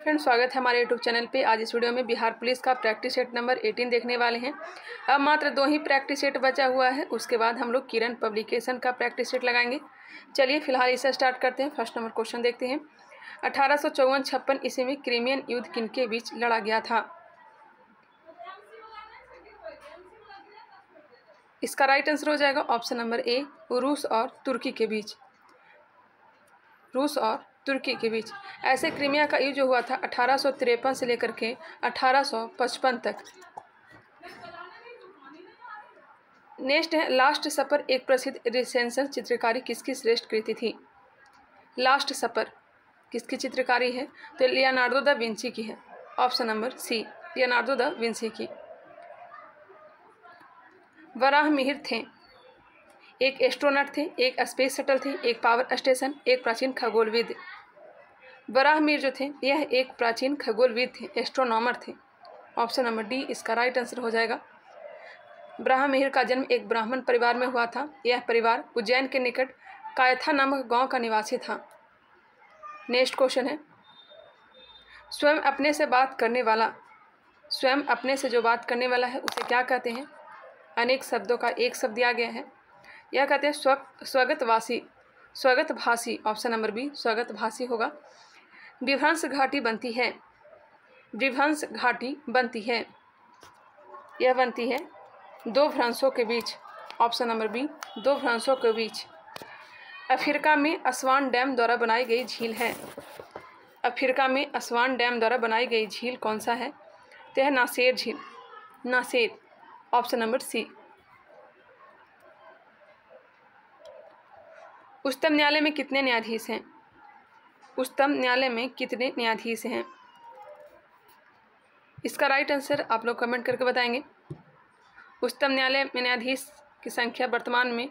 Friends, स्वागत है हमारे यूट्यूब चैनल पे। आज इस वीडियो में बिहार पुलिस का प्रैक्टिस सेट नंबर 18 देखने वाले हैं। अब मात्र 2 ही प्रैक्टिस सेट बचा हुआ है, उसके बाद हम लोग किरण पब्लिकेशन का प्रैक्टिस सेट लगाएंगे। चलिए फिलहाल इसे स्टार्ट करते हैं। फर्स्ट नंबर क्वेश्चन देखते हैं। 1854-56 ईस्वी में क्रीमियन युद्ध किनके बीच लड़ा गया था? इसका राइट आंसर हो जाएगा ऑप्शन नंबर ए, रूस और तुर्की के बीच। रूस और तुर्की के बीच। ऐसे क्रीमिया का युद्ध जो हुआ था 1853 से लेकर के 1855 तक। नेक्स्ट है, लास्ट सपर एक प्रसिद्ध रिनेसांस चित्रकारी किसकी श्रेष्ठ कृति थी? लास्ट सपर किसकी चित्रकारी है? तो लियोनार्डो दा विंची की है। Option number C, Leonardo da Vinci की। वराहमिहिर थे, एक एस्ट्रोनॉट थे, एक स्पेस शटल थे, एक पावर स्टेशन, एक प्राचीन खगोलविद। वराहमिहिर जो थे यह एक प्राचीन खगोलविद थे, एस्ट्रोनॉमर थे। ऑप्शन नंबर डी इसका राइट आंसर हो जाएगा। वराहमिहिर का जन्म एक ब्राह्मण परिवार में हुआ था। यह परिवार उज्जैन के निकट कायथा नामक गांव का निवासी था। नेक्स्ट क्वेश्चन है, स्वयं अपने से बात करने वाला, स्वयं अपने से जो बात करने वाला है उसे क्या कहते हैं? अनेक शब्दों का एक शब्द दिया गया है। यह कहते हैं स्वगतवासी, स्वगतभाषी। ऑप्शन नंबर बी स्वगतभाषी होगा। विभ्रंश घाटी बनती है, विभ्रंश घाटी बनती है, यह बनती है 2 भ्रंशों के बीच। ऑप्शन नंबर बी 2 भ्रंशों के बीच। अफ्रीका में अस्वान डैम द्वारा बनाई गई झील है। अफ्रीका में अस्वान डैम द्वारा बनाई गई झील कौन सा है? तो है नासेर झील, नासेर। ऑप्शन नंबर सी। उच्चतम न्यायालय में कितने न्यायाधीश हैं? उच्चतम न्यायालय में कितने न्यायाधीश हैं? इसका राइट आंसर आप लोग कमेंट करके बताएंगे। उच्चतम न्यायालय में न्यायाधीश की संख्या वर्तमान में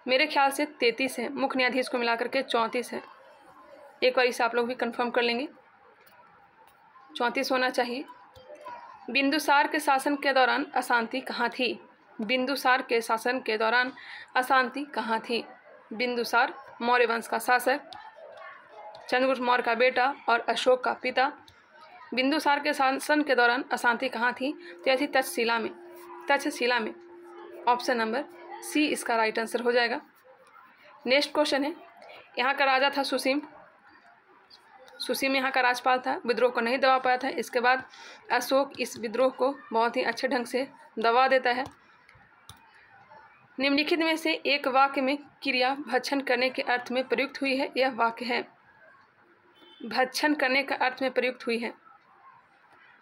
मेरे ख्याल से 33 है। मुख्य न्यायाधीश को मिलाकर के 34 है। एक बार इसे आप लोग भी कंफर्म कर लेंगे, 34 होना चाहिए। बिंदुसार के शासन के दौरान अशांति कहाँ थी? बिंदुसार के शासन के दौरान अशांति कहाँ थी? बिंदुसार मौर्य वंश का शासक, चंद्रगुप्त मौर्य का बेटा और अशोक का पिता। बिंदुसार के शासन के दौरान अशांति कहाँ थी? तो यह थी तक्षशिला में, तक्षशिला में। ऑप्शन नंबर सी इसका राइट आंसर हो जाएगा। नेक्स्ट क्वेश्चन है, यहाँ का राजा था सुसीम। सुसीम यहाँ का राजपाल था, विद्रोह को नहीं दबा पाया था। इसके बाद अशोक इस विद्रोह को बहुत ही अच्छे ढंग से दबा देता है। निम्नलिखित में से एक वाक्य में क्रिया भक्षण करने के अर्थ में प्रयुक्त हुई है। यह वाक्य है, भक्षण करने का अर्थ में प्रयुक्त हुई है।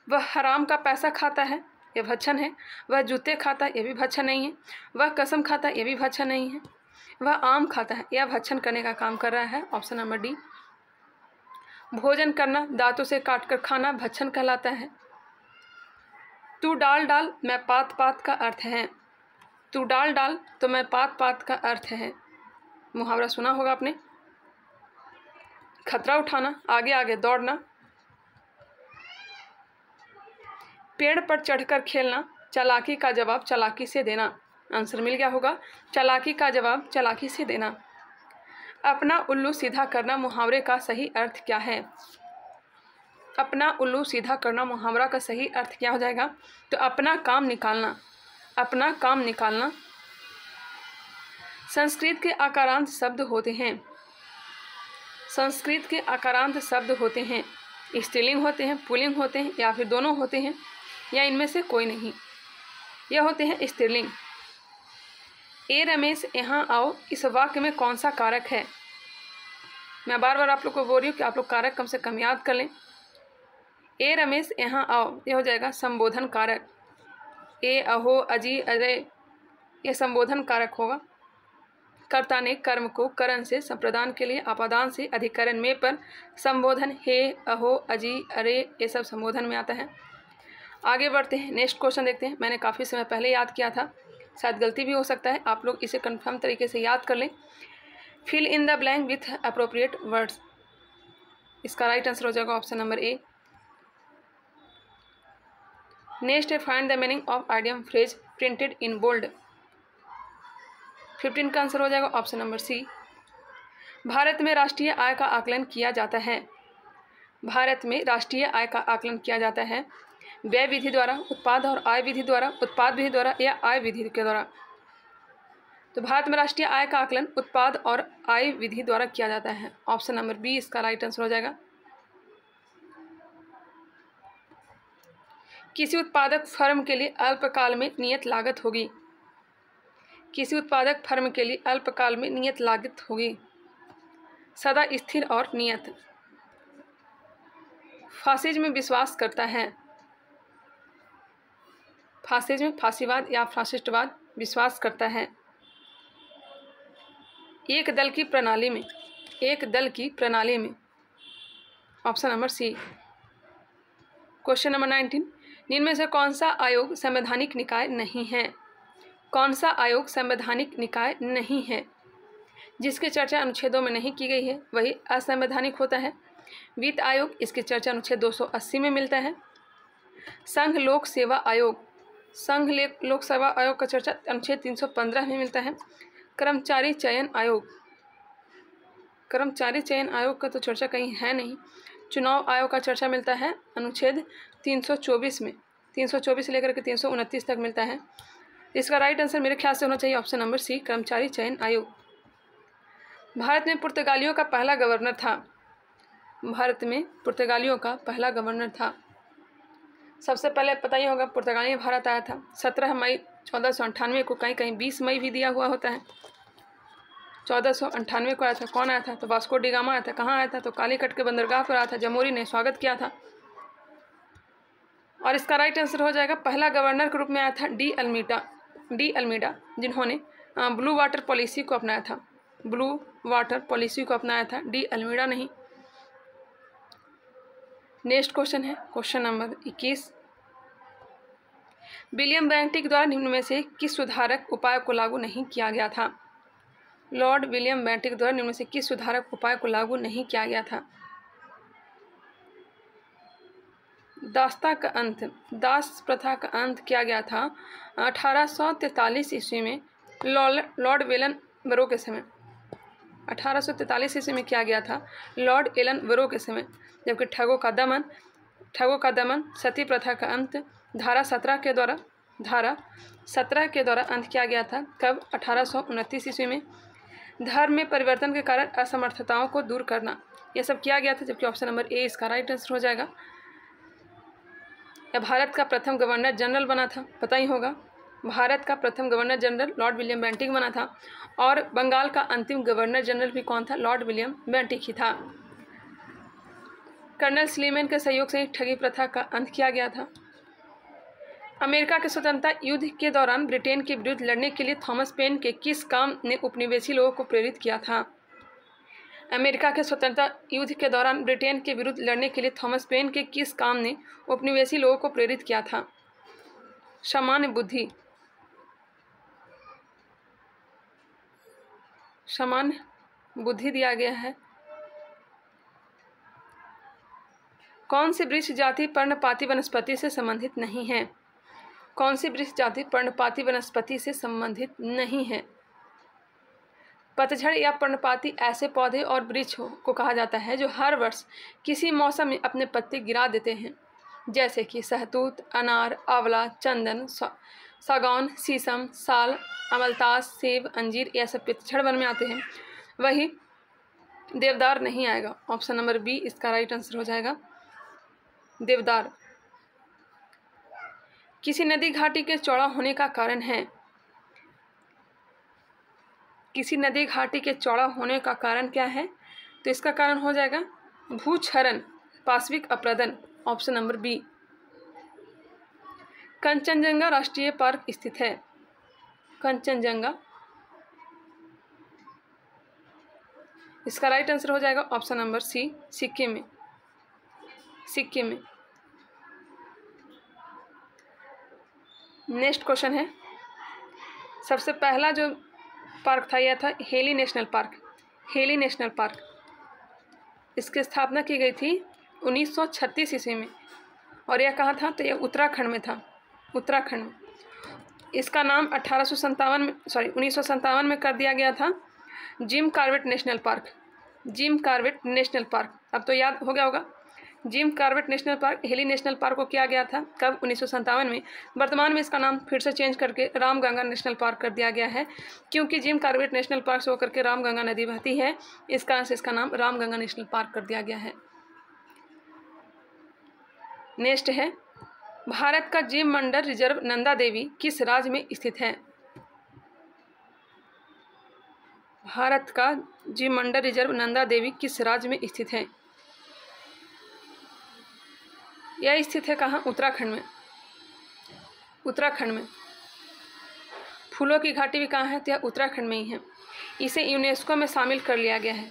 वह हराम का पैसा खाता है, यह भक्षण है। वह जूते खाता है, यह भी भक्षण नहीं है। वह कसम खाता है, यह भी भक्षण नहीं है। वह आम खाता है, यह भक्षण करने का काम कर रहा है। Option number D. भोजन करना, दांतों से काटकर खाना भक्षण कहलाता है। तू डाल डाल मैं पात पात का अर्थ है। तू डाल डाल तो मैं पात पात का अर्थ है। मुहावरा सुना होगा आपने। खतरा उठाना, आगे आगे दौड़ना, पेड़ पर चढ़कर खेलना, चालाकी का जवाब चालाकी से देना। आंसर मिल गया होगा, चालाकी का जवाब चालाकी से देना। अपना उल्लू सीधा करना मुहावरे का सही अर्थ क्या है? अपना उल्लू सीधा करना मुहावरा का सही अर्थ क्या हो जाएगा? तो अपना काम निकालना, अपना काम निकालना। संस्कृत के आकारांत शब्द होते हैं, संस्कृत के आकारांत शब्द होते हैं। स्त्रीलिंग होते हैं, पुल्लिंग होते हैं, या फिर दोनों होते हैं, या इनमें से कोई नहीं। यह होते हैं स्त्रीलिंग। ए रमेश यहाँ आओ, इस वाक्य में कौन सा कारक है? मैं बार बार आप लोग को बोल रही हूँ कि आप लोग कारक कम से कम याद कर लें। ए रमेश यहाँ आओ, यह हो जाएगा संबोधन कारक। ए अहो अजी अरे, यह संबोधन कारक होगा। कर्ता ने कर्म को करण से संप्रदान के लिए अपादान से अधिकरण में पर संबोधन हे अहो अजी अरे, ये सब संबोधन में आता है। आगे बढ़ते हैं, नेक्स्ट क्वेश्चन देखते हैं। मैंने काफ़ी समय पहले याद किया था, शायद गलती भी हो सकता है, आप लोग इसे कंफर्म तरीके से याद कर लें। Fill in the blank with appropriate words. इसका राइट आंसर हो जाएगा ऑप्शन नंबर ए। नेक्स्ट है, find the meaning of idiom phrase printed in bold. 15 का आंसर हो जाएगा ऑप्शन नंबर सी। भारत में राष्ट्रीय आय का आकलन किया जाता है। भारत में राष्ट्रीय आय का आकलन किया जाता है व्यय विधि द्वारा, उत्पाद और आय विधि द्वारा, उत्पाद विधि द्वारा या आय विधि के द्वारा। तो भारत में राष्ट्रीय आय का आकलन उत्पाद और आय विधि द्वारा किया जाता है। ऑप्शन नंबर बी इसका राइट आंसर हो जाएगा। किसी उत्पादक फर्म के लिए अल्पकाल में नियत लागत होगी। किसी उत्पादक फर्म के लिए अल्पकाल में नियत लागत होगी सदा स्थिर और नियत। फासिज्म में विश्वास करता है। फासिज्म फासीवाद या फासिस्टवाद विश्वास करता है। एक दल की प्रणाली में, एक दल की प्रणाली में। Option number C. Question number 19, निम्न में से कौन सा आयोग संवैधानिक निकाय नहीं है। कौन सा आयोग संवैधानिक निकाय नहीं है। जिसकी चर्चा अनुच्छेदों में नहीं की गई है वही असंवैधानिक होता है। वित्त आयोग, इसकी चर्चा अनुच्छेद 280 में मिलता है। संघ लोक सेवा आयोग, संघ लोक सेवा आयोग का चर्चा अनुच्छेद 315 में मिलता है। कर्मचारी चयन आयोग, कर्मचारी चयन आयोग का तो चर्चा कहीं है नहीं। चुनाव आयोग का चर्चा मिलता है अनुच्छेद 324 में, 324 से लेकर के 329 तक मिलता है। इसका राइट आंसर मेरे ख्याल से होना चाहिए ऑप्शन नंबर सी, कर्मचारी चयन आयोग। भारत में पुर्तगालियों का पहला गवर्नर था। भारत में पुर्तगालियों का पहला गवर्नर था। सबसे पहले पता ही होगा पुर्तगाली भारत आया था 17 मई 1498 को, कहीं कहीं 20 मई भी दिया हुआ होता है। 1498 को आया था। कौन आया था? तो वास्को डी गामा आया था। कहाँ आया था? तो कालीकट के बंदरगाह पर आया था। जमोरी ने स्वागत किया था। और इसका राइट आंसर हो जाएगा, पहला गवर्नर के रूप में आया था डी अल्मीडा, जिन्होंने ब्लू वाटर पॉलिसी को अपनाया था। ब्लू वाटर पॉलिसी को अपनाया था, डी अल्मीडा नहीं। नेक्स्ट क्वेश्चन है क्वेश्चन नंबर 21। विलियम बेंटिक द्वारा निम्न में से किस सुधारक उपाय को लागू नहीं किया गया था। लॉर्ड विलियम बेंटिक द्वारा निम्न में से किस सुधारक उपाय को लागू नहीं किया गया था। दासता का अंत, दास प्रथा का अंत किया गया था 1843 ईस्वी में लॉर्ड वेलन बरो के समय। 1843 ईस्वी में किया गया था लॉर्ड एलन बरो के समय। जबकि ठगों का दमन, सती प्रथा का अंत धारा 17 के द्वारा अंत किया गया था। कब? 1829 ईस्वी में। धर्म में परिवर्तन के कारण असमर्थताओं को दूर करना, यह सब किया गया था। जबकि ऑप्शन नंबर ए इसका राइट आंसर हो जाएगा। यह भारत का प्रथम गवर्नर जनरल बना था, पता ही होगा। भारत का प्रथम governor general Lord William Bentinck बना था। और बंगाल का अंतिम गवर्नर जनरल भी कौन था? लॉर्ड विलियम बेंटिक ही था। कर्नल स्लीमैन के सहयोग से ठगी प्रथा का अंत किया गया था। अमेरिका के स्वतंत्रता युद्ध के दौरान ब्रिटेन के विरुद्ध लड़ने के लिए थॉमस पेन के किस काम ने उपनिवेशी लोगों को प्रेरित किया था। अमेरिका के स्वतंत्रता युद्ध के दौरान ब्रिटेन के विरुद्ध लड़ने के लिए थॉमस पेन के किस काम ने उपनिवेशी लोगों को प्रेरित किया था। सामान्य बुद्धि, सामान्य बुद्धि दिया गया है। कौन सी वृक्ष जाति पर्णपाती वनस्पति से संबंधित नहीं है। कौन सी वृक्ष जाति पर्णपाती वनस्पति से संबंधित नहीं है। पतझड़ या पर्णपाती ऐसे पौधे और वृक्ष को कहा जाता है जो हर वर्ष किसी मौसम में अपने पत्ते गिरा देते हैं, जैसे कि सहतूत, अनार, आंवला, चंदन, सागौन, शीशम, साल, अमलतास, सेब, अंजीर, यह सब पतझड़ वन में आते हैं। वही देवदार नहीं आएगा। ऑप्शन नंबर बी इसका राइट आंसर हो जाएगा, देवदार। किसी नदी घाटी के चौड़ा होने का कारण है। किसी नदी घाटी के चौड़ा होने का कारण क्या है? तो इसका कारण हो जाएगा भूक्षरण, पार्श्विक अपरदन। Option number B. कंचनजंगा राष्ट्रीय पार्क स्थित है। कंचनजंगा, इसका राइट आंसर हो जाएगा ऑप्शन नंबर सी, सिक्किम में। सिक्किम में। नेक्स्ट क्वेश्चन है, सबसे पहला जो पार्क था यह था heli national park. Heli national park, इसकी स्थापना की गई थी 1936 ईस्वी में। और यह कहाँ था? तो यह उत्तराखंड में था। उत्तराखंड में। इसका नाम 1957 में कर दिया गया था Jim Corbett national park. Jim Corbett national park. अब तो याद हो गया होगा जिम कॉर्बेट नेशनल पार्क हिली नेशनल पार्क को किया गया था कब? 1957 में। वर्तमान में इसका नाम फिर से चेंज करके रामगंगा नेशनल पार्क कर दिया गया है, क्योंकि जिम कॉर्बेट नेशनल पार्क से होकर के रामगंगा नदी बहती है, इस कारण से इसका नाम रामगंगा नेशनल पार्क कर दिया गया है। नेक्स्ट है, भारत का जीव मंडल रिजर्व नंदा देवी किस राज्य में स्थित है? भारत का जीव मंडल रिजर्व नंदा देवी किस राज्य में स्थित है? यह स्थित है कहाँ? उत्तराखंड में। उत्तराखंड में। फूलों की घाटी भी कहाँ है? तो यह उत्तराखंड में ही है। इसे यूनेस्को में शामिल कर लिया गया है।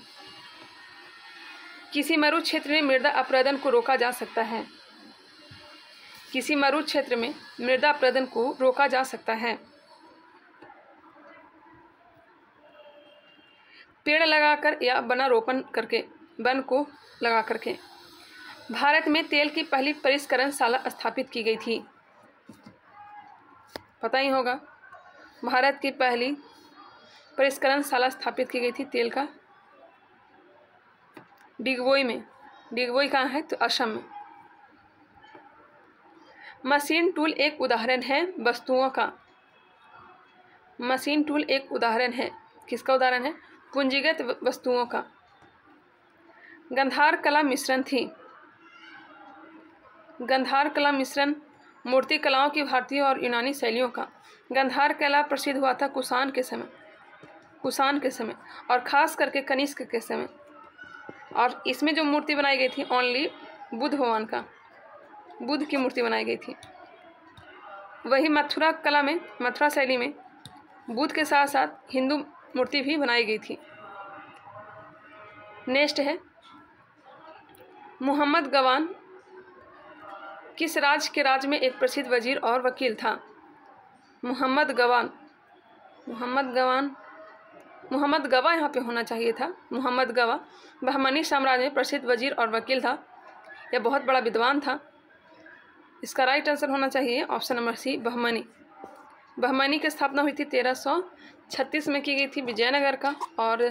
किसी मरु क्षेत्र में मृदा अपरदन को रोका जा सकता है? किसी मरु क्षेत्र में मृदा अपरदन को रोका जा सकता है। पेड़ लगाकर या वनारोपण करके, वन को लगा करके। भारत में तेल की पहली परिष्करणशाला स्थापित की गई थी। पता ही होगा, भारत की पहली परिष्करणशाला स्थापित की गई थी तेल का, डिगबोई में। डिगबोई कहाँ है? तो असम में। मशीन टूल एक उदाहरण है वस्तुओं का। मशीन टूल एक उदाहरण है, किसका उदाहरण है? पूंजीगत वस्तुओं का। गंधार कला मिश्रण थी। गंधार कला मिश्रण मूर्ति कलाओं की भारतीय और यूनानी शैलियों का। गंधार कला प्रसिद्ध हुआ था कुषाण के समय और खास करके कनिष्क के समय। और इसमें जो मूर्ति बनाई गई थी ओनली बुद्ध भगवान का, बुद्ध की मूर्ति बनाई गई थी। वही मथुरा कला में, मथुरा शैली में बुद्ध के साथ साथ हिंदू मूर्ति भी बनाई गई थी। नेक्स्ट है, मोहम्मद गवान किस राज्य के राज्य में एक प्रसिद्ध वजीर और वकील था? मोहम्मद गवा यहाँ पे होना चाहिए था। मोहम्मद गवा बहमनी साम्राज्य में प्रसिद्ध वजीर और वकील था। यह बहुत बड़ा विद्वान था। इसका राइट आंसर होना चाहिए option number C, Bahmani. Bahmani की स्थापना हुई थी 1336 में की गई थी विजयनगर का, और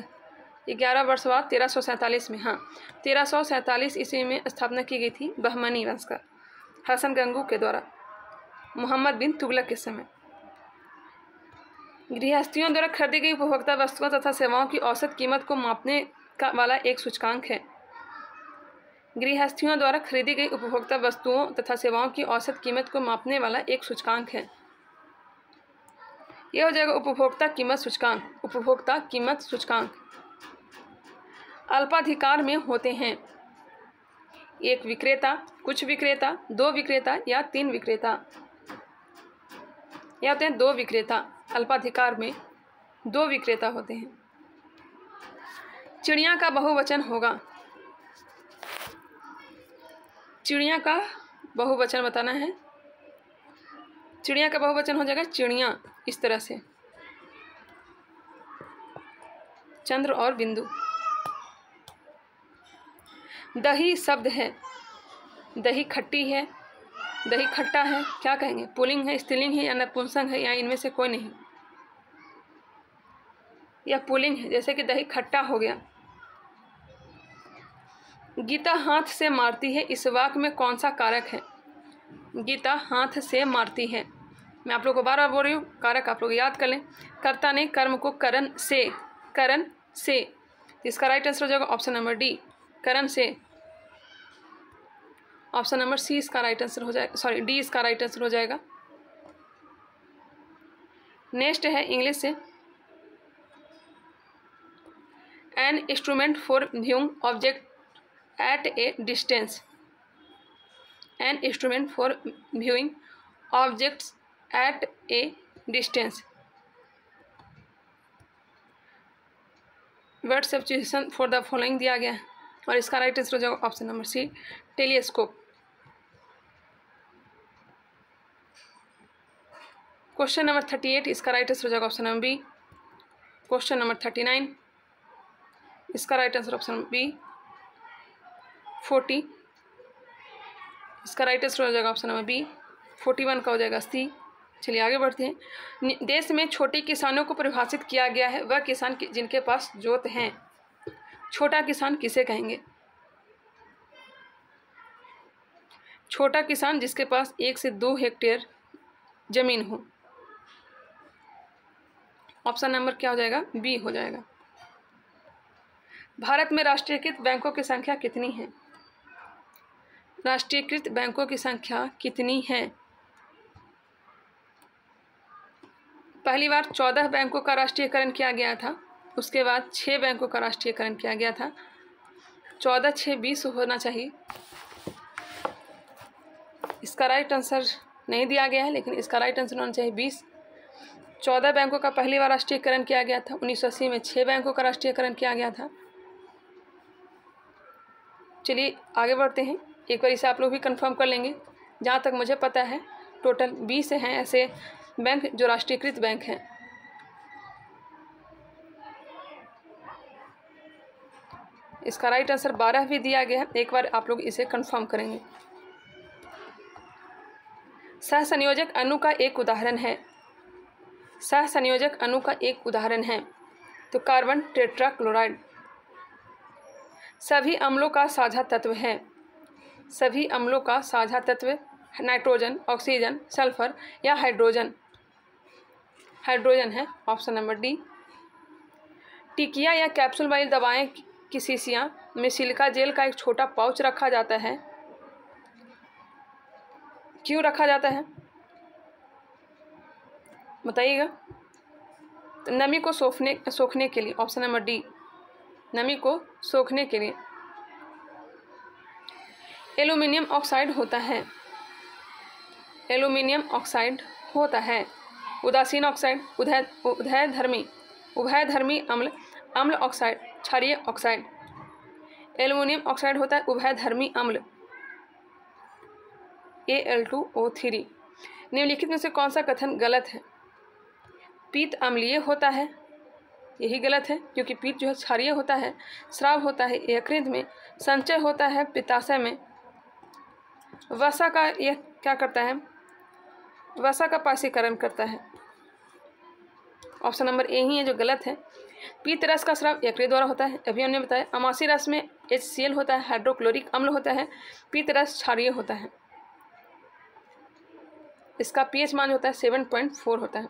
11 वर्ष बाद 1347 में, हाँ 1347 ईस्वी में स्थापना की गई थी बहमनी वंश का, हसन गंगू के द्वारा, मोहम्मद बिन तुगलक के समय। गृहस्थियों द्वारा खरीदी गई उपभोक्ता वस्तुओं तथा सेवाओं की औसत कीमत को मापने का वाला एक सूचकांक है। गृहस्थियों द्वारा खरीदी गई उपभोक्ता वस्तुओं तथा सेवाओं की औसत कीमत को मापने वाला एक सूचकांक है। यह हो जाएगा उपभोक्ता कीमत सूचकांक। उपभोक्ता कीमत सूचकांक अल्पाधिकार में होते हैं एक विक्रेता, कुछ विक्रेता, दो विक्रेता या तीन विक्रेता। यह होते हैं दो विक्रेता। अल्पाधिकार में दो विक्रेता होते हैं। चिड़िया का बहुवचन होगा। चिड़िया का बहुवचन बताना है। चिड़िया का बहुवचन हो जाएगा चिड़िया, इस तरह से चंद्र और बिंदु। दही शब्द है, दही खट्टी है, दही खट्टा है, क्या कहेंगे? पुल्लिंग है, स्त्रीलिंग है या नपुंसक है, या इनमें से कोई नहीं? यह पुल्लिंग है, जैसे कि दही खट्टा हो गया। गीता हाथ से मारती है, इस वाक्य में कौन सा कारक है? गीता हाथ से मारती है। मैं आप लोग को बार बार बोल रही हूँ, कारक आप लोग याद कर लें। कर्ता ने कर्म को करण से। इसका राइट आंसर हो जाएगा ऑप्शन नंबर डी, करण से। ऑप्शन नंबर सी इसका राइट आंसर हो जाएगा, सॉरी डी इसका राइट आंसर हो जाएगा। नेक्स्ट है इंग्लिश से, an instrument for viewing object at a distance. An instrument for viewing objects at a distance. Word substitution for the following दिया गया है, और इसका राइट आंसर हो जाएगा option number C, telescope. Question number 38 इसका राइट आंसर हो जाएगा option number B. Question number 39 इसका राइट आंसर ऑप्शन बी। 40 इसका राइट आंसर हो जाएगा ऑप्शन नंबर बी। 41 का हो जाएगा सी। चलिए आगे बढ़ते हैं। देश में छोटे किसानों को परिभाषित किया गया है, वह किसान जिनके पास जोत हैं। छोटा किसान किसे कहेंगे? छोटा किसान जिसके पास 1 से 2 हेक्टेयर जमीन हो। ऑप्शन नंबर क्या हो जाएगा? बी हो जाएगा। भारत में राष्ट्रीयकृत बैंकों की संख्या कितनी है? राष्ट्रीयकृत बैंकों की संख्या कितनी है? पहली बार 14 बैंकों का राष्ट्रीयकरण किया गया था, उसके बाद 6 बैंकों का राष्ट्रीयकरण किया गया था। 14 6 20 होना चाहिए। इसका राइट आंसर नहीं दिया गया है, लेकिन इसका राइट आंसर होना चाहिए 20। 14 बैंकों का पहली बार राष्ट्रीयकरण किया गया था। 1980 में 6 बैंकों का राष्ट्रीयकरण किया गया था। चलिए आगे बढ़ते हैं। एक बार इसे आप लोग भी कंफर्म कर लेंगे। जहाँ तक मुझे पता है टोटल 20 हैं ऐसे बैंक जो राष्ट्रीयकृत बैंक हैं। इसका राइट आंसर 12 भी दिया गया है। एक बार आप लोग इसे कंफर्म करेंगे। सहसंयोजक अणु का एक उदाहरण है। सहसंयोजक अणु का एक उदाहरण है तो कार्बन टेट्राक्लोराइड। सभी अम्लों का साझा तत्व है। सभी अम्लों का साझा तत्व नाइट्रोजन, ऑक्सीजन, सल्फर या हाइड्रोजन। हाइड्रोजन है। Option number D. टिकिया या कैप्सूल वाली दवाएं की शीशियां में सिलिका जेल का एक छोटा पाउच रखा जाता है। क्यों रखा जाता है बताइएगा? तो नमी को सोखने के लिए। ऑप्शन नंबर डी, नमी को सोखने के लिए। एल्यूमिनियम ऑक्साइड होता है। एल्यूमिनियम ऑक्साइड होता है। उदासीन ऑक्साइड, उभयधर्मी अम्ल, अम्ल ऑक्साइड, क्षारीय ऑक्साइड। एल्यूमिनियम ऑक्साइड होता है उभयधर्मी अम्ल Al2O3। निम्नलिखित में से कौन सा कथन गलत है? पीत अम्लीय होता है, यही गलत है क्योंकि पीत जो है क्षारीय होता है। स्राव होता है यकृत में। संचय होता है पित्ताशय में। वसा का यह क्या करता है? वसा का पाशीकरण करता है। ऑप्शन नंबर ए ही है जो गलत है। पीत रस का स्राव यकृत द्वारा होता है, अभी हमने बताया। अमासी रस में HCl होता है, हाइड्रोक्लोरिक अम्ल होता है। पीत रस क्षारीय होता है। इसका pH मान होता है 7.4 होता है।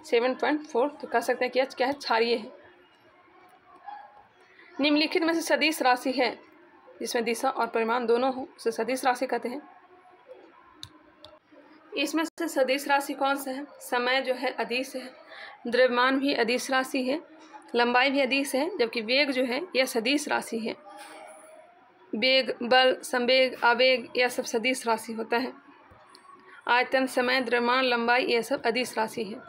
7.4 तो कह सकते हैं कि क्या है? क्षारीय है। निम्नलिखित में से सदिश राशि है जिसमें दिशा और परिमाण दोनों हो, उसे सदिश राशि कहते हैं। इसमें से सदिश राशि कौन सा है? समय जो है अदिश है, द्रव्यमान भी अदिश राशि है, लंबाई भी अदिश है, जबकि वेग जो है यह सदिश राशि है। वेग, बल, संवेग, आवेग यह सब सदिश राशि होता है। आयतन, समय, द्रव्यमान, लंबाई यह सब अदिश राशि है।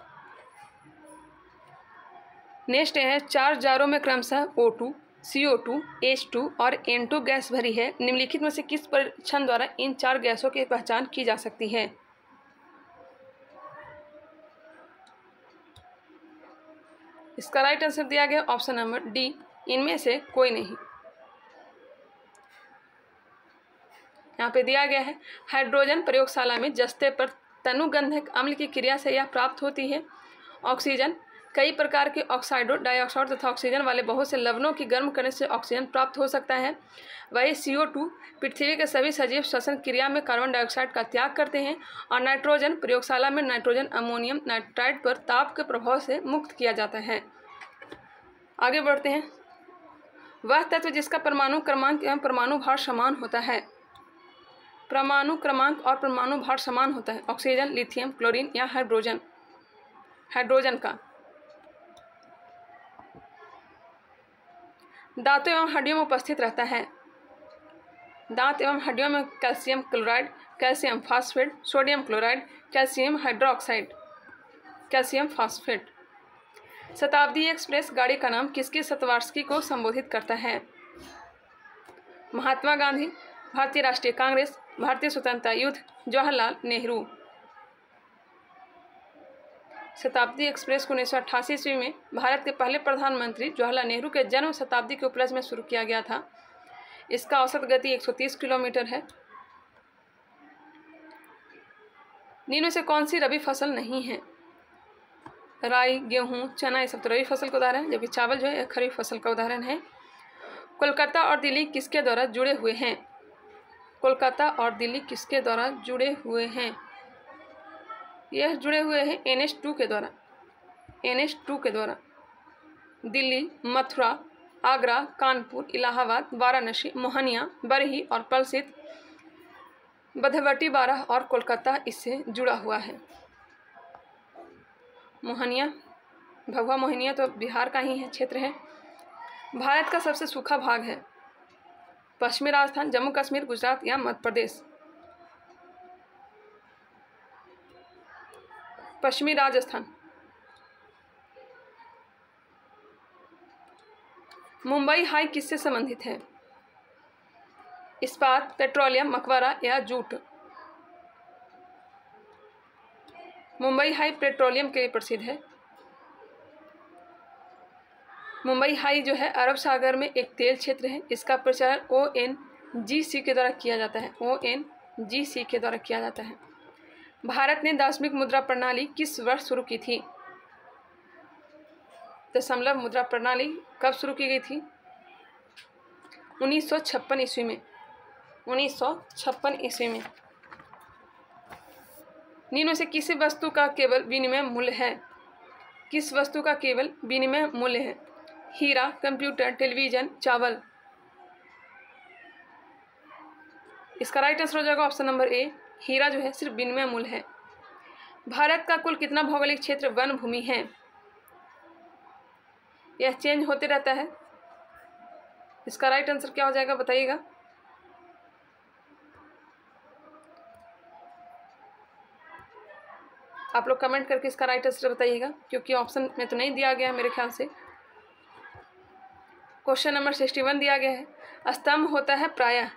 नेक्स्ट है 4 जारों में क्रमशः O2, CO2, H2 और N2 गैस भरी है। निम्नलिखित में से किस परीक्षण द्वारा इन 4 गैसों की पहचान की जा सकती है? इसका राइट आंसर दिया गया ऑप्शन नंबर डी, इनमें से कोई नहीं। यहाँ पे दिया गया है हाइड्रोजन प्रयोगशाला में जस्ते पर तनुगंधक अम्ल की क्रिया से यह प्राप्त होती है। ऑक्सीजन कई प्रकार के ऑक्साइडों, डाइऑक्साइड तथा ऑक्सीजन वाले बहुत से लवणों की गर्म करने से ऑक्सीजन प्राप्त हो सकता है। वही CO2 पृथ्वी के सभी सजीव श्वसन क्रिया में कार्बन डाइऑक्साइड का त्याग करते हैं। और नाइट्रोजन प्रयोगशाला में नाइट्रोजन अमोनियम नाइट्राइड पर ताप के प्रभाव से मुक्त किया जाता है। आगे बढ़ते हैं। वह तत्व जिसका परमाणु क्रमांक एवं परमाणु भार समान होता है। परमाणु क्रमांक और परमाणु भार समान होता है। ऑक्सीजन, लिथियम, क्लोरीन या हाइड्रोजन। हाइड्रोजन का। दांतों एवं हड्डियों में उपस्थित रहता है। दांत एवं हड्डियों में calcium chloride, calcium phosphate, sodium chloride, calcium hydroxide, calcium phosphate. शताब्दी एक्सप्रेस गाड़ी का नाम किसकी शतवार्षिकी को संबोधित करता है? महात्मा गांधी, भारतीय राष्ट्रीय कांग्रेस, भारतीय स्वतंत्रता युद्ध, जवाहरलाल नेहरू। शताब्दी एक्सप्रेस को 1988 ईस्वी में भारत के पहले प्रधानमंत्री जवाहरलाल नेहरू के जन्म शताब्दी के उपलक्ष्य में शुरू किया गया था। इसका औसत गति 130 किलोमीटर है। निम्न में से कौन सी रबी फसल नहीं है? राई, गेहूं, चना ये सब तो रबी फसल का उदाहरण है, जबकि चावल जो है खरीफ फसल का उदाहरण है। कोलकाता और दिल्ली किसके द्वारा जुड़े हुए हैं? कोलकाता और दिल्ली किसके द्वारा जुड़े हुए हैं? यह जुड़े हुए हैं NH2 के द्वारा। NH2 के द्वारा दिल्ली, मथुरा, आगरा, कानपुर, इलाहाबाद, वाराणसी, मोहनिया, बरही और पलसित, बधवटी, बारह और कोलकाता इससे जुड़ा हुआ है। मोहनिया, भगवा मोहनिया तो बिहार का ही है क्षेत्र है। भारत का सबसे सूखा भाग है? पश्चिमी राजस्थान, जम्मू कश्मीर, गुजरात या मध्य प्रदेश? पश्चिमी राजस्थान। मुंबई हाई किससे संबंधित है? इस्पात, पेट्रोलियम, मकबरा या जूट? मुंबई हाई पेट्रोलियम के लिए प्रसिद्ध है। मुंबई हाई जो है अरब सागर में एक तेल क्षेत्र है। इसका प्रचार ONGC के द्वारा किया जाता है। ONGC के द्वारा किया जाता है। भारत ने दशमिक मुद्रा प्रणाली किस वर्ष शुरू की थी? दशमलव मुद्रा प्रणाली कब शुरू की गई थी? 1956 ईस्वी में। 1956 ईस्वी में। निम्न से किसी वस्तु का केवल विनिमय मूल्य है? किस वस्तु का केवल विनिमय मूल्य है? हीरा, कंप्यूटर, टेलीविजन, चावल? इसका राइट आंसर हो जाएगा ऑप्शन नंबर ए, हीरा जो है सिर्फ विनिमय मूल्य है। भारत का कुल कितना भौगोलिक क्षेत्र वन भूमि है? यह चेंज होते रहता है। इसका राइट आंसर क्या हो जाएगा बताइएगा। आप लोग कमेंट करके इसका राइट आंसर बताइएगा, क्योंकि ऑप्शन में तो नहीं दिया गया मेरे ख्याल से। क्वेश्चन नंबर 61 दिया गया है। स्तंभ होता है प्रायः,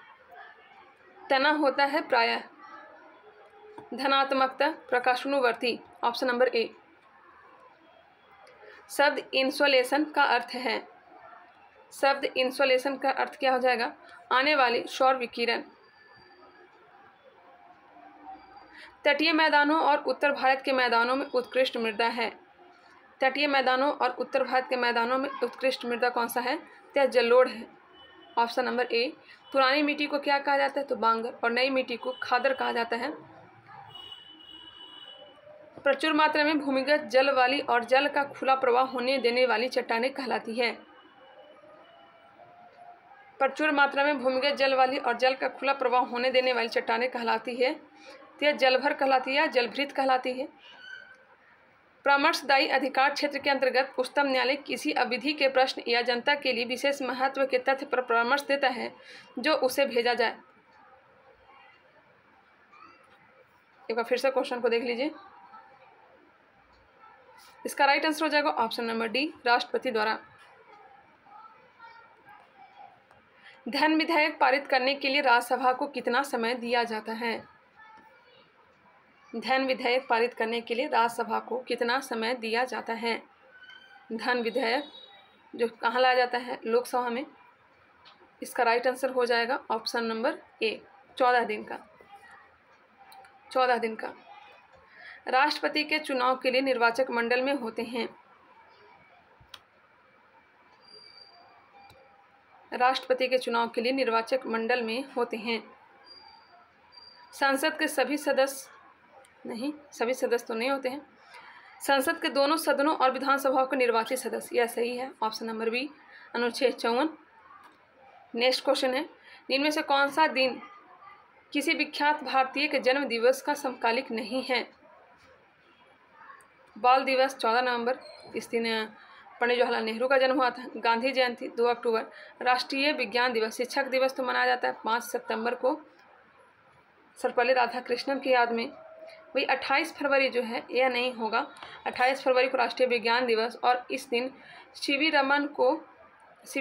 तना होता है प्रायः, धनात्मकता, प्रकाशानुवर्ती? ऑप्शन नंबर ए। शब्द इंसोलेशन का अर्थ है? शब्द इंसोलेशन का अर्थ क्या हो जाएगा? आने वाली सौर विकिरण। तटीय मैदानों और उत्तर भारत के मैदानों में उत्कृष्ट मृदा है। तटीय मैदानों और उत्तर भारत के मैदानों में उत्कृष्ट मृदा कौन सा है? यह जलोढ़ है। ऑप्शन नंबर ए। पुरानी मिट्टी को क्या कहा जाता है? तो बांगर। और नई मिट्टी को खादर कहा जाता है। प्रचुर मात्रा में भूमिगत जल वाली और जल का खुला प्रवाह होने देने वाली चट्टानें कहलाती है। प्रचुर मात्रा में भूमिगत जल वाली और जल का खुला प्रवाह होने देने वाली चट्टानें कहलाती है। तो यह जलभर कहलाती है, जलभृत कहलाती है। परामर्शदायी अधिकार क्षेत्र के अंतर्गत उच्चतम न्यायालय किसी अवधि के प्रश्न या जनता के लिए विशेष महत्व के तथ्य पर परामर्श देता है जो उसे भेजा जाए। एक बार फिर से क्वेश्चन को देख लीजिए। इसका राइट आंसर हो जाएगा ऑप्शन नंबर डी, राष्ट्रपति द्वारा। धन विधेयक पारित करने के लिए राज्यसभा को कितना समय दिया जाता है? धन विधेयक पारित करने के लिए राज्यसभा को कितना समय दिया जाता है? धन विधेयक जो कहाँ लाया जाता है? लोकसभा में। इसका राइट आंसर हो जाएगा ऑप्शन नंबर ए, 14 दिन का। 14 दिन का। राष्ट्रपति के चुनाव के लिए निर्वाचक मंडल में होते हैं। राष्ट्रपति के चुनाव के लिए निर्वाचक मंडल में होते हैं। संसद के सभी सदस्य नहीं, सभी सदस्य तो नहीं होते हैं। संसद के दोनों सदनों और विधानसभाओं के निर्वाचित सदस्य, यह सही है ऑप्शन नंबर बी, अनुच्छेद 54। नेक्स्ट क्वेश्चन है, इनमें से कौन सा दिन किसी विख्यात भारतीय के जन्म दिवस का समकालिक नहीं है? बाल दिवस 14 नवंबर, इस दिन पंडित जवाहरलाल नेहरू का जन्म हुआ था। गांधी जयंती 2 अक्टूबर। राष्ट्रीय विज्ञान दिवस, शिक्षक दिवस तो मनाया जाता है 5 सितंबर को, सर्वपल्ली राधाकृष्णन की याद में। वही 28 फरवरी जो है यह नहीं होगा। 28 फरवरी को राष्ट्रीय विज्ञान दिवस, और इस दिन सीवी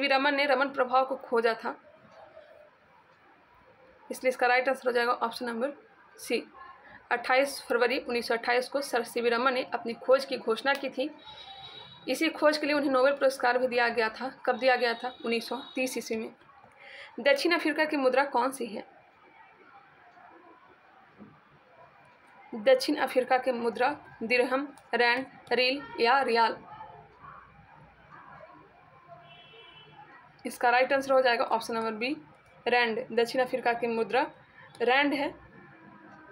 रमन ने रमन प्रभाव को खोजा था, इसलिए इसका राइट आंसर हो जाएगा ऑप्शन नंबर सी। 28 फरवरी 1928 को सर सीवी रमन ने अपनी खोज की घोषणा की थी। इसी खोज के लिए उन्हें नोबेल पुरस्कार भी दिया गया था। कब दिया गया था? 1930 ईस्वी में। दक्षिण अफ्रीका की मुद्रा कौन सी है? दक्षिण अफ्रीका की मुद्रा दिरहम, रैंड, रील या रियाल? इसका राइट आंसर हो जाएगा ऑप्शन नंबर बी, रैंड। दक्षिण अफ्रीका की मुद्रा रैंड है।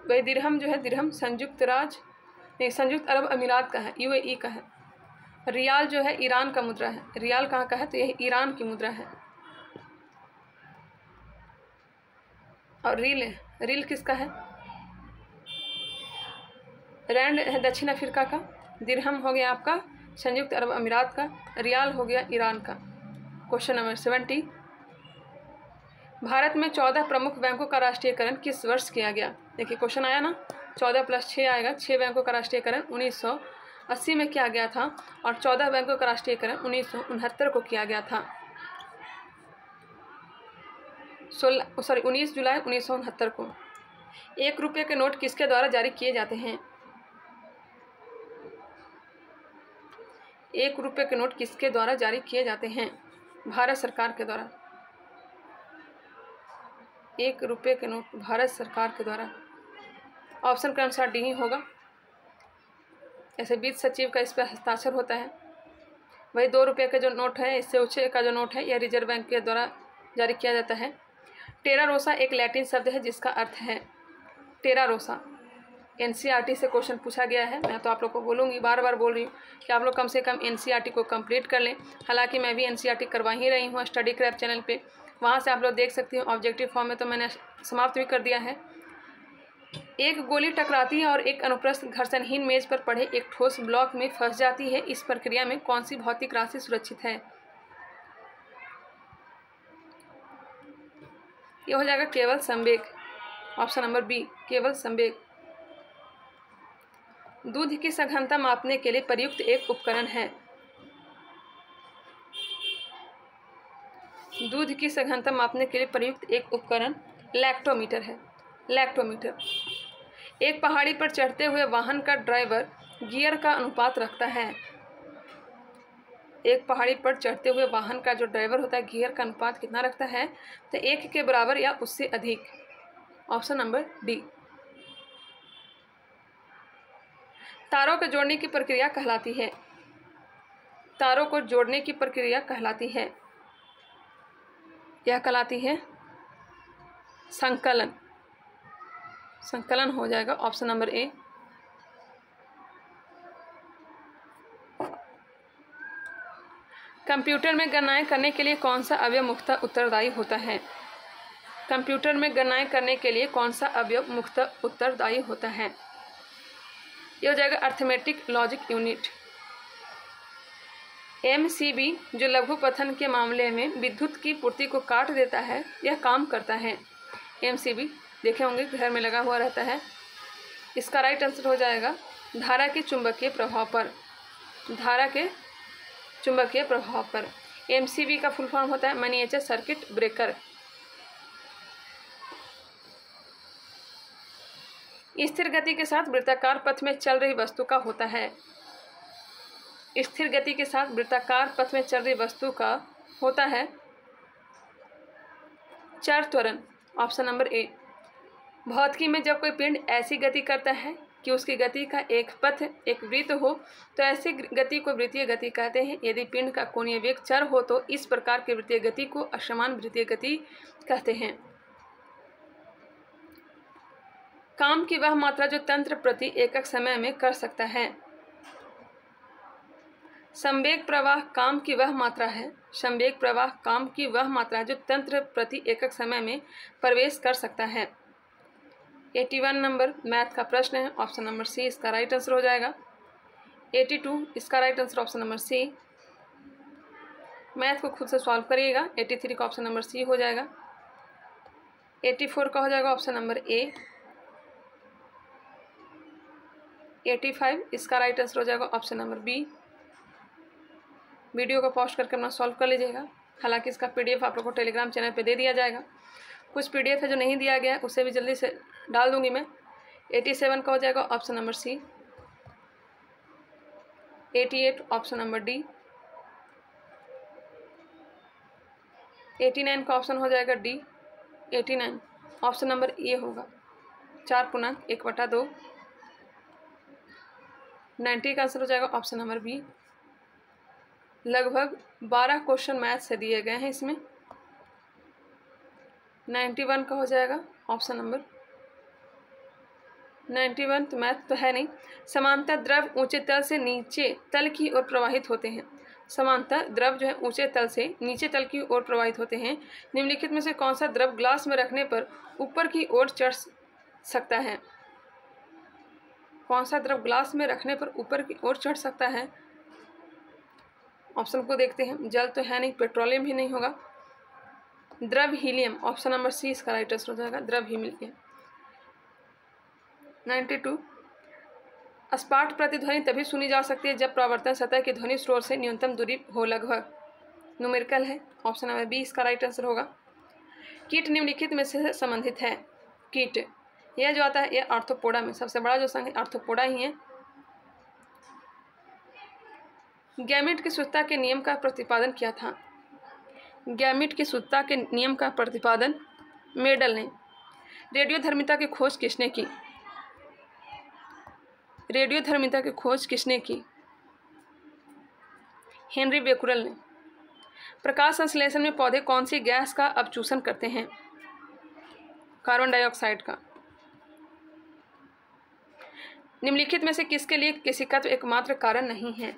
वही दिरहम जो है, दिरहम संयुक्त अरब अमीरात का है, यूएई का है। रियाल जो है ईरान का मुद्रा है। रियाल कहाँ का है? तो यह ईरान की मुद्रा है। और रील है, रील किसका है? रैंड है दक्षिण अफ्रीका का। दिरहम हो गया आपका संयुक्त अरब अमीरात का। रियाल हो गया ईरान का। क्वेश्चन नंबर 70, भारत में 14 प्रमुख बैंकों का राष्ट्रीयकरण किस वर्ष किया गया? देखिए क्वेश्चन आया ना, 14 + 6 आएगा। 6 बैंकों का राष्ट्रीयकरण 1980 में किया गया था और 14 बैंकों का राष्ट्रीयकरण 1969 को किया गया था। 19 जुलाई 1969 को। 1 रुपये के नोट किसके द्वारा जारी किए जाते हैं? 1 रुपये के नोट किसके द्वारा जारी किए जाते हैं? भारत सरकार के द्वारा। 1 रुपये के नोट भारत सरकार के द्वारा। ऑप्शन के अनुसार डी ही होगा। ऐसे वित्त सचिव का इस पर हस्ताक्षर होता है। वही 2 रुपये का जो नोट है, इससे ऊंचे का जो नोट है, यह रिजर्व बैंक के द्वारा जारी किया जाता है। टेरा रोसा एक लैटिन शब्द है जिसका अर्थ है टेरा रोसा। एनसीईआरटी से क्वेश्चन पूछा गया है। मैं तो आप लोग को बोलूँगी, बार बार बोल रही हूँ कि आप लोग कम से कम एनसीईआरटी को कंप्लीट कर लें। हालांकि मैं भी एनसीईआरटी करवा ही रही हूँ स्टडी क्रैप चैनल पे, वहाँ से आप लोग देख सकती हूँ। ऑब्जेक्टिव फॉर्म में तो मैंने समाप्त भी कर दिया है। एक गोली टकराती है और एक अनुप्रस्थ घर्षणहीन मेज पर पड़े एक ठोस ब्लॉक में फंस जाती है। इस प्रक्रिया में कौन सी भौतिक राशि सुरक्षित है? यह हो जाएगा केवल संवेग। ऑप्शन नंबर बी, केवल संवेग। दूध की सघनता मापने के लिए प्रयुक्त एक उपकरण है। दूध की सघनता मापने के लिए प्रयुक्त एक उपकरण लैक्टोमीटर है। लैक्टोमीटर। एक पहाड़ी पर चढ़ते हुए वाहन का ड्राइवर गियर का अनुपात रखता है। एक पहाड़ी पर चढ़ते हुए वाहन का जो ड्राइवर होता है, गियर का अनुपात कितना रखता है? तो 1 के बराबर या उससे अधिक। Option number D. तारों को जोड़ने की प्रक्रिया कहलाती है। तारों को जोड़ने की प्रक्रिया कहलाती है, यह कहलाती है संकलन। संकलन हो जाएगा ऑप्शन नंबर ए। कंप्यूटर में गणनाएं करने के लिए कौन सा अवयव मुख्यतः उत्तरदायी होता है? कंप्यूटर में गणनाएं करने के लिए कौन सा अवयव मुख्यतः उत्तरदायी होता है? यह हो जाएगा अर्थमेटिक लॉजिक यूनिट। एमसीबी जो लघुपथन के मामले में विद्युत की पूर्ति को काट देता है, यह काम करता है। एमसीबी देखे होंगे, घर में लगा हुआ रहता है। इसका राइट आंसर हो जाएगा धारा के चुंबकीय प्रभाव पर। धारा के चुंबकीय प्रभाव पर। एमसीबी का फुल फॉर्म होता है मिनिएचर सर्किट ब्रेकर। स्थिर गति के साथ वृत्ताकार पथ में चल रही वस्तु का होता है। स्थिर गति के साथ वृत्ताकार पथ में चल रही वस्तु का होता है चर त्वरण। ऑप्शन नंबर ए। भौतिकी में जब कोई पिंड ऐसी गति करता है कि उसकी गति का एक पथ एक वृत्त हो, तो ऐसी गति को वृत्तीय गति कहते हैं। यदि पिंड का कोणीय वेग चर हो तो इस प्रकार की वृत्तीय गति को असमान वृत्तीय गति कहते हैं। काम की वह मात्रा जो तंत्र प्रति एकक समय में कर सकता है। संवेग प्रवाह काम की वह मात्रा है। संवेग प्रवाह काम की वह मात्रा जो तंत्र प्रति एकक समय में प्रवेश कर सकता है। 81 नंबर मैथ का प्रश्न है। ऑप्शन नंबर सी इसका राइट आंसर हो जाएगा। 82 इसका right answer option number C. Math को खुद से सॉल्व करिएगा। 83 का ऑप्शन नंबर सी हो जाएगा। 84 का हो जाएगा ऑप्शन नंबर ए। 85 इसका राइट आंसर हो जाएगा ऑप्शन नंबर बी। वीडियो को पॉज करके अपना सॉल्व कर लीजिएगा। हालांकि इसका पीडीएफ आप लोग को टेलीग्राम चैनल पे दे दिया जाएगा। कुछ पीडीएफ है जो नहीं दिया गया है, उसे भी जल्दी से डाल दूंगी मैं। 87 का हो जाएगा option number C. 88 option number D. 89 का ऑप्शन हो जाएगा डी। 89 ऑप्शन नंबर ए होगा। 4×1/2। 90 का आंसर हो जाएगा ऑप्शन नंबर बी। लगभग 12 क्वेश्चन मैथ से दिए गए हैं इसमें। 91 का हो जाएगा ऑप्शन नंबर 91। तो मैथ तो है नहीं। समांतर द्रव ऊंचे तल से नीचे तल की ओर प्रवाहित होते हैं। समांतर द्रव जो है ऊंचे तल से नीचे तल की ओर प्रवाहित होते हैं। निम्नलिखित में से कौन सा द्रव ग्लास में रखने पर ऊपर की ओर चढ़ सकता है? कौन सा द्रव ग्लास में रखने पर ऊपर की ओर चढ़ सकता है? ऑप्शन को देखते हैं। जल तो है नहीं, पेट्रोलियम भी नहीं होगा। द्रव हीलियम, ऑप्शन नंबर सी इसका राइट आंसर हो जाएगा, द्रव हीलियम। 92। अस्पाट प्रतिध्वनि तभी सुनी जा सकती है जब प्रावर्तन सतह के ध्वनि स्रोत से न्यूनतम दूरी हो, लगभग। न्यूमेरिकल है, ऑप्शन नंबर बी इसका राइट आंसर होगा। कीट निम्नलिखित में से संबंधित है। कीट यह जो आता है यह आर्थ्रोपोडा में सबसे बड़ा जो संघ है आर्थ्रोपोडा ही है। गैमीट की शुद्धता के नियम का प्रतिपादन किया था। गैमीट की शुद्धता के नियम का प्रतिपादन मेडल ने। रेडियोधर्मिता की खोज किसने की? रेडियोधर्मिता की खोज किसने की? हेनरी बेकुरल ने। प्रकाश संश्लेषण में पौधे कौन सी गैस का अवशोषण करते हैं? कार्बन डाइऑक्साइड का। निम्नलिखित में से किसके लिए केशिकत्व एकमात्र कारण नहीं है?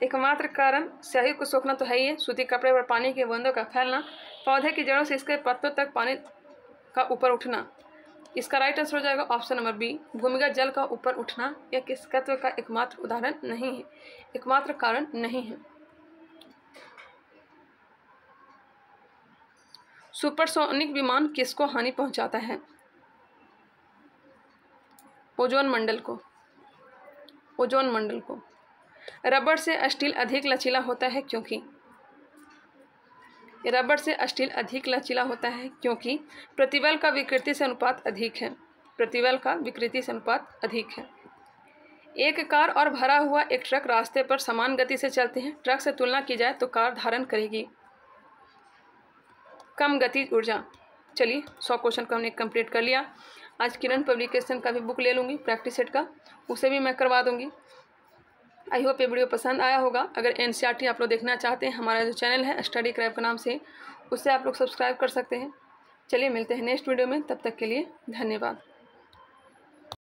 एकमात्र कारण स्याही को सोखना तो है ही है। सूती कपड़े पर पानी की बूंदों का फैलना, पौधे की जड़ों से इसके पत्तों तक पानी का ऊपर उठना। इसका राइट आंसर हो जाएगा ऑप्शन नंबर बी, भूमिगत जल का ऊपर उठना। यह केशिकत्व का एकमात्र उदाहरण नहीं है, एकमात्र कारण नहीं है। सुपरसोनिक विमान किसको हानि पहुंचाता है? ओजोन मंडल को। ओजोन मंडल को। रबर से स्टील अधिक लचीला होता है क्योंकि? रबर से स्टील अधिक लचीला होता है क्योंकि प्रतिबल का विकृति से अनुपात अधिक है। प्रतिबल का विकृति से अनुपात अधिक है। एक कार और भरा हुआ एक ट्रक रास्ते पर समान गति से चलते हैं। ट्रक से तुलना की जाए तो कार धारण करेगी कम गतिज ऊर्जा। चलिए 100 क्वेश्चन को हमने कंप्लीट कर लिया। आज किरण पब्लिकेशन का भी बुक ले लूँगी, प्रैक्टिस सेट का, उसे भी मैं करवा दूँगी। आई होप ये वीडियो पसंद आया होगा। अगर एनसीईआरटी आप लोग देखना चाहते हैं, हमारा जो चैनल है स्टडी क्रैब के नाम से, उससे आप लोग सब्सक्राइब कर सकते हैं। चलिए मिलते हैं नेक्स्ट वीडियो में, तब तक के लिए धन्यवाद।